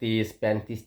30, 35,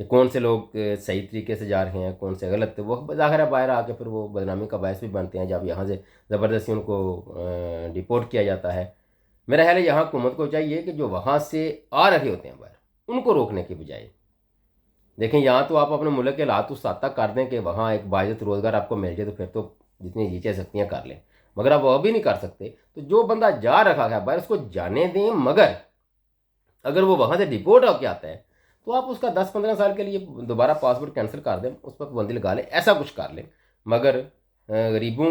کہ کون سے لوگ صحیح طریقے سے جا رہے ہیں، کون سے غلط، وہ ظاہر ہے باہر آ کے پھر وہ بدنامی کا باعث بھی بنتے ہیں جب یہاں سے زبردستی ان کو ڈپورٹ کیا جاتا ہے۔ میرا خیال ہے یہاں حکومت کو چاہیے کہ جو وہاں سے آ رہے ہوتے ہیں باہر، ان کو روکنے کی بجائے، دیکھیں یہاں تو آپ اپنے ملک کے حالات اس حد تک کر دیں کہ وہاں ایک باعزت روزگار آپ کو مل جائے تو پھر تو جتنی جی چاہ سکتی ہیں کر لیں، مگر آپ وہ بھی نہیں کر سکتے۔ تو جو بندہ جا رکھا ہے باہر اس کو جانے دیں، مگر اگر وہ وہاں سے ڈپورٹ ہو کے آتا ہے تو آپ اس کا 10-15 سال کے لیے دوبارہ پاسپورٹ کینسل کر دیں، اس پر پابندی لگا لیں، ایسا کچھ کر لیں۔ مگر غریبوں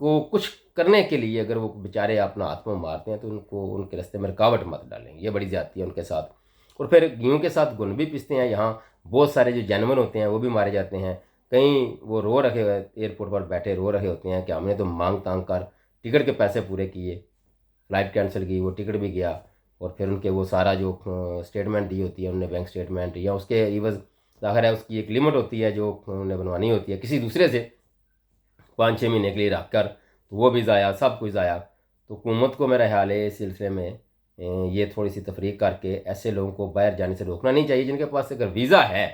کو کچھ کرنے کے لیے اگر وہ بیچارے اپنا ہاتھ میں مارتے ہیں تو ان کو ان کے راستے میں رکاوٹ مت ڈالیں، یہ بڑی زیادتی ہے ان کے ساتھ۔ اور پھر گیہوں کے ساتھ گن بھی پستے ہیں، یہاں بہت سارے جو جانور ہوتے ہیں وہ بھی مارے جاتے ہیں، کہیں وہ رو رہے ہوئے ایئرپورٹ پر بیٹھے رو رہے ہوتے ہیں کہ ہم نے تو مانگ تانگ کر ٹکٹ کے پیسے پورے کیے، فلائٹ کینسل کی، وہ ٹکٹ بھی گیا، اور پھر ان کے وہ سارا جو اسٹیٹمنٹ دی ہوتی ہے انہوں نے بینک اسٹیٹمنٹ یا اس کے عوض ظاہر ہے اس کی ایک لمٹ ہوتی ہے جو انہوں نے بنوانی ہوتی ہے کسی دوسرے سے 5-6 مہینے کے لیے رکھ کر، تو وہ بھی ضائع، سب کچھ ضائع۔ تو حکومت کو میرا خیال ہے اس سلسلے میں یہ تھوڑی سی تفریق کر کے ایسے لوگوں کو باہر جانے سے روکنا نہیں چاہیے۔ جن کے پاس اگر ویزا ہے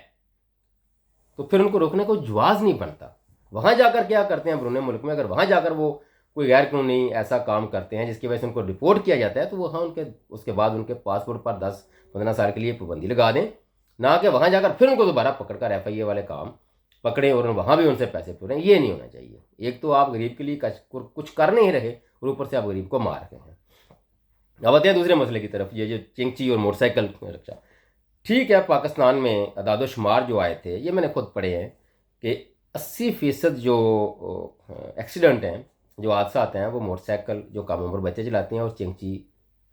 تو پھر ان کو روکنے کو جواز نہیں بنتا۔ وہاں جا کر کیا کرتے ہیں بیرون ملک میں، اگر وہاں جا کر وہ کوئی غیر قانونی ایسا کام کرتے ہیں جس کی وجہ سے ان کو ڈپورٹ کیا جاتا ہے تو وہاں ان کے اس کے بعد ان کے پاسپورٹ پر 10-15 سال کے لیے پابندی لگا دیں، نہ کہ وہاں جا کر پھر ان کو دوبارہ پکڑ کر ایف آئی اے والے کام پکڑیں اور وہاں بھی ان سے پیسے پوریں۔ یہ نہیں ہونا چاہیے۔ ایک تو آپ غریب کے لیے کچھ کر نہیں رہے اور اوپر سے آپ غریب کو مار رہے ہیں۔ اب آتے ہیں دوسرے مسئلے کی طرف، یہ جو چنگچی اور موٹر سائیکل رکشا۔ ٹھیک ہے، پاکستان میں اعداد و شمار جو آئے تھے یہ میں نے خود پڑھے ہیں کہ 80% جو ایکسیڈنٹ ہیں، جو حادثات ہیں، وہ موٹر سائیکل جو کم عمر بچے چلاتے ہیں اور چنگچی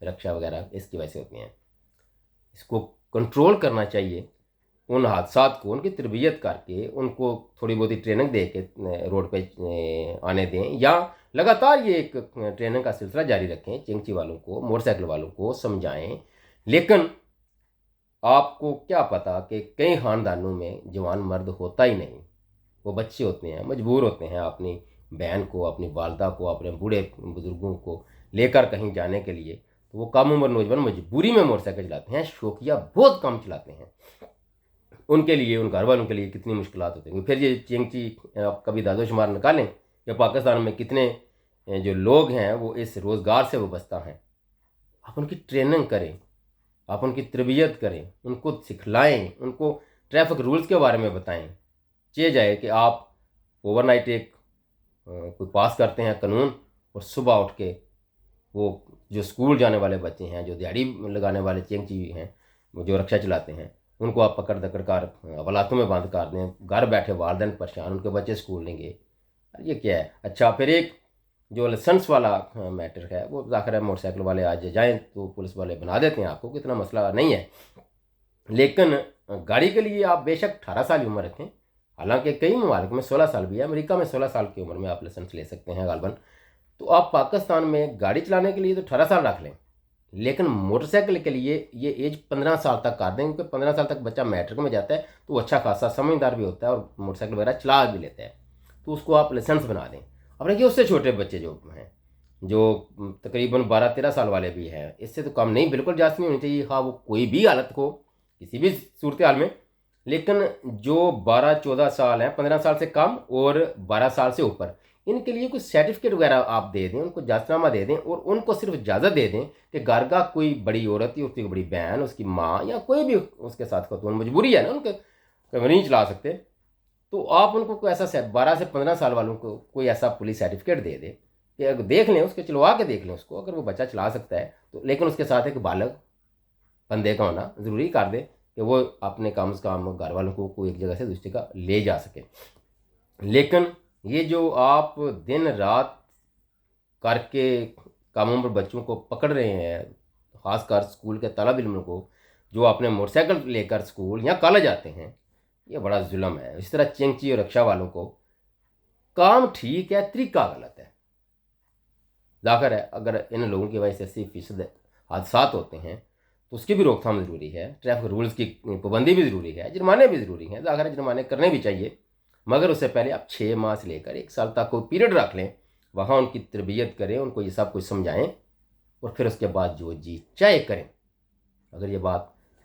رکشا وغیرہ اس کی وجہ سے ہوتی ہیں۔ اس کو کنٹرول کرنا چاہیے، ان حادثات کو ان کی تربیت کر کے ان کو تھوڑی بہت ٹریننگ دے کے روڈ پہ آنے دیں، یا لگاتار یہ ایک ٹریننگ کا سلسلہ جاری رکھیں، چنگچی والوں کو موٹر سائیکل والوں کو سمجھائیں۔ لیکن آپ کو کیا پتا کہ کئی خاندانوں میں جوان مرد ہوتا ہی نہیں، وہ بچے ہوتے ہیں، مجبور ہوتے ہیں اپنی بہن کو، اپنی والدہ کو، اپنے بوڑھے بزرگوں کو لے کر کہیں جانے کے لیے، تو وہ کم عمر نوجوان مجبوری میں موٹر سائیکل چلاتے ہیں، شوقیہ بہت کم چلاتے ہیں۔ ان کے لیے، ان گھر والوں کے لیے کتنی مشکلات ہوتی ہیں۔ پھر یہ چنگچی آپ کبھی داد و شمار نکالیں کہ پاکستان میں کتنے جو لوگ ہیں وہ اس روزگار سے وابستہ ہیں۔ آپ ان کی ٹریننگ کریں، آپ ان کی تربیت کریں، ان کو سکھلائیں، ان کو ٹریفک رولز کے بارے میں بتائیں۔ چاہے جائے کہ آپ اوور نائٹ ایک کوئی پاس کرتے ہیں قانون، اور صبح اٹھ کے وہ جو اسکول جانے والے بچے ہیں، جو دیہڑی لگانے والے چنگچی ہیں، جو رکشا چلاتے ہیں، ان کو آپ پکڑ دکڑ کر حوالاتوں میں بند کر دیں، گھر بیٹھے والدین پریشان، ان کے بچے اسکول نہیں گئے، یہ کیا ہے؟ اچھا، پھر ایک جو لائسنس والا میٹر ہے، وہ ظاہر ہے موٹر سائیکل والے آج جائیں تو پولیس والے بنا دیتے ہیں آپ کو، کتنا مسئلہ نہیں ہے۔ لیکن گاڑی کے لیے آپ بے شک 18 سال کی عمر رکھیں، حالانکہ کئی ممالک میں 16 سال بھی ہے، امریکہ میں 16 سال کی عمر میں آپ لائسنس لے سکتے ہیں غالباً۔ تو آپ پاکستان میں گاڑی چلانے کے لیے تو 18 سال رکھ لیں، لیکن موٹر سائیکل کے لیے یہ ایج 15 سال تک کر دیں، کیونکہ 15 سال تک بچہ میٹرک میں جاتا ہے تو وہ اچھا خاصا سمجھدار بھی ہوتا ہے اور موٹر سائیکل وغیرہ چلا بھی لیتا ہے، تو اس کو آپ لائسنس بنا دیں۔ اب دیکھیے اس سے چھوٹے بچے جو ہیں، جو تقریباً 12-13 سال والے بھی ہیں، اس سے تو کم نہیں، بالکل اجازت نہیں ہونی چاہیے، خواہ وہ کوئی بھی حالت ہو، کسی بھی صورتحال میں۔ لیکن جو 12-14 سال ہیں، 15 سال سے کم اور 12 سال سے اوپر، ان کے لیے کوئی سرٹیفکیٹ وغیرہ آپ دے دیں، ان کو اجازت نامہ دے دیں، اور ان کو صرف اجازت دے دیں کہ گھر کا کوئی بڑی عورت یا اس کی بڑی بہن، اس کی ماں یا کوئی بھی اس کے ساتھ خاتون، مجبوری ہے نا ان کے نہیں چلا سکتے، تو آپ ان کو کوئی ایسا 12 سے 15 سال والوں کو کوئی ایسا پولیس سرٹیفکیٹ دے دیں کہ اگر دیکھ لیں، اس کے چلوا کے دیکھ لیں اس کو، اگر وہ بچہ چلا سکتا ہے تو، لیکن اس کے ساتھ ایک بالغ بندے کا ہونا ضروری کر دے کہ وہ اپنے کام سے کام گھر والوں کو کوئی ایک جگہ سے دوسری جگہ لے جا سکے۔ لیکن یہ جو آپ دن رات کر کے کم عمر بچوں کو پکڑ رہے ہیں، خاص کر اسکول کے طالب علموں کو جو اپنے موٹر سائیکل لے کر اسکول یا کالج آتے ہیں، یہ بڑا ظلم ہے۔ اس طرح چنگچی اور رکشا والوں کو کام ٹھیک ہے، طریقہ غلط ہے۔ ظاہر ہے اگر ان لوگوں کی وجہ سے 80% حادثات ہوتے ہیں تو اس کی بھی روک تھام ضروری ہے، ٹریفک رولز کی پابندی بھی ضروری ہے، جرمانے بھی ضروری ہیں، ظاہر ہے جرمانے کرنے بھی چاہیے، مگر اس سے پہلے آپ 6 ماہ سے لے کر 1 سال تک کوئی پیریڈ رکھ لیں، وہاں ان کی تربیت کریں، ان کو یہ سب کچھ سمجھائیں، اور پھر اس کے بعد جو جی چاہے کریں۔ اگر یہ بات